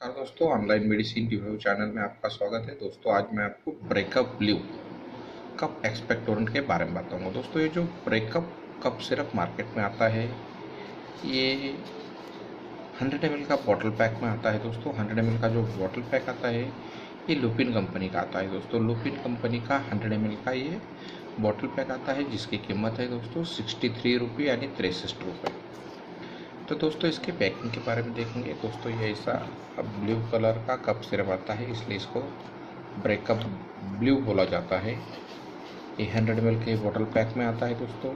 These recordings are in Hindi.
नमस्कार दोस्तों, ऑनलाइन मेडिसिन रिव्यू चैनल में आपका स्वागत है। दोस्तों आज मैं आपको ब्रेकअप ब्लू कप एक्सपेक्टोरेंट के बारे में बताऊंगा। दोस्तों ये जो ब्रेकअप कप सिरप मार्केट में आता है, ये 100 ml का बॉटल पैक में आता है। दोस्तों 100 ml का जो बॉटल पैक आता है ये लुपिन कंपनी का आता है। दोस्तों लुपिन कंपनी का 100 ml का ये बॉटल पैक आता है, जिसकी कीमत है दोस्तों 63 रुपये यानी 63 रुपये। तो दोस्तों इसके पैकिंग के बारे में देखेंगे। दोस्तों ये ऐसा ब्लू कलर का कप सिरप आता है, इसलिए इसको ब्रेकअप ब्लू बोला जाता है। ये 100 ml के बॉटल पैक में आता है दोस्तों।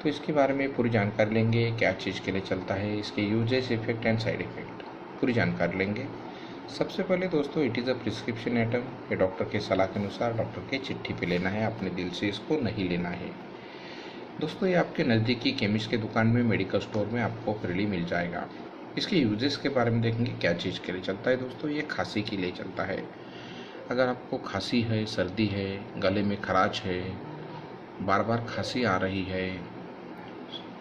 तो इसके बारे में पूरी जानकारी लेंगे, क्या चीज़ के लिए चलता है, इसके uses, effect and side effect पूरी जानकारी लेंगे। सबसे पहले दोस्तों it is a prescription item. ये डॉक्टर के सलाह के अनुसार डॉक्टर के चिट्ठी पे लेना है, अपने दिल से इसको नहीं लेना है। दोस्तों ये आपके नज़दीकी केमिस्ट के दुकान में, मेडिकल स्टोर में आपको फ्रीली मिल जाएगा। इसके यूजेस के बारे में देखेंगे, क्या चीज़ के लिए चलता है। दोस्तों ये खांसी के लिए चलता है। अगर आपको खांसी है, सर्दी है, गले में खराश है, बार बार खांसी आ रही है,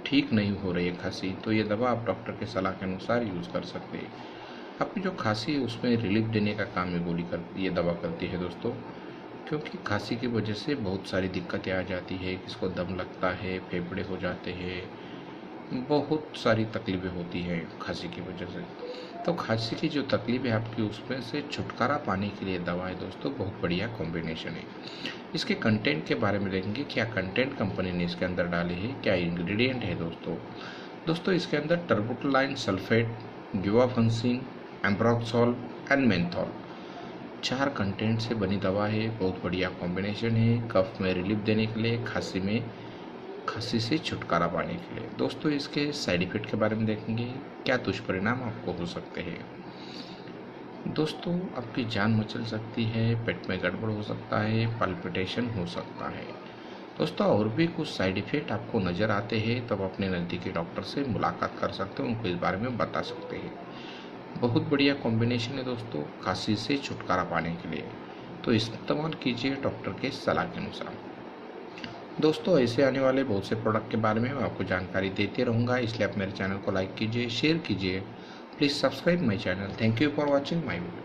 ठीक नहीं हो रही है खांसी, तो ये दवा आप डॉक्टर के सलाह के अनुसार यूज़ कर सकते हैं। आपकी जो खांसी है उसमें रिलीफ देने का काम ये दवा करती है दोस्तों। क्योंकि खांसी की वजह से बहुत सारी दिक्कतें आ जाती है, किसको दम लगता है, फेफड़े हो जाते हैं, बहुत सारी तकलीफ़ें होती हैं खांसी की वजह से। तो खांसी की जो तकलीफ़ है आपकी, उसमें से छुटकारा पाने के लिए दवा है दोस्तों, बहुत बढ़िया कॉम्बिनेशन है। इसके कंटेंट के बारे में देखेंगे, क्या कंटेंट कंपनी ने इसके अंदर डाले हैं, क्या इंग्रेडिएंट है दोस्तों इसके अंदर terbutaline sulphate, guaifenesin, ambroxol and menthol 4 content से बनी दवा है। बहुत बढ़िया कॉम्बिनेशन है, कफ में रिलीफ देने के लिए, खांसी से छुटकारा पाने के लिए। दोस्तों इसके साइड इफेक्ट के बारे में देखेंगे, क्या दुष्परिणाम आपको हो सकते हैं। दोस्तों आपकी जान मचल सकती है, पेट में गड़बड़ हो सकता है, पल्पिटेशन हो सकता है। दोस्तों और भी कुछ साइड इफेक्ट आपको नज़र आते हैं, तब अपने नज़दीकी डॉक्टर से मुलाकात कर सकते हैं, उनको इस बारे में बता सकते हैं। बहुत बढ़िया कॉम्बिनेशन है दोस्तों खांसी से छुटकारा पाने के लिए, तो इस्तेमाल कीजिए डॉक्टर के सलाह के अनुसार। दोस्तों ऐसे आने वाले बहुत से प्रोडक्ट के बारे में मैं आपको जानकारी देते रहूँगा, इसलिए आप मेरे चैनल को लाइक कीजिए, शेयर कीजिए। Please subscribe my channel. Thank you for watching my video.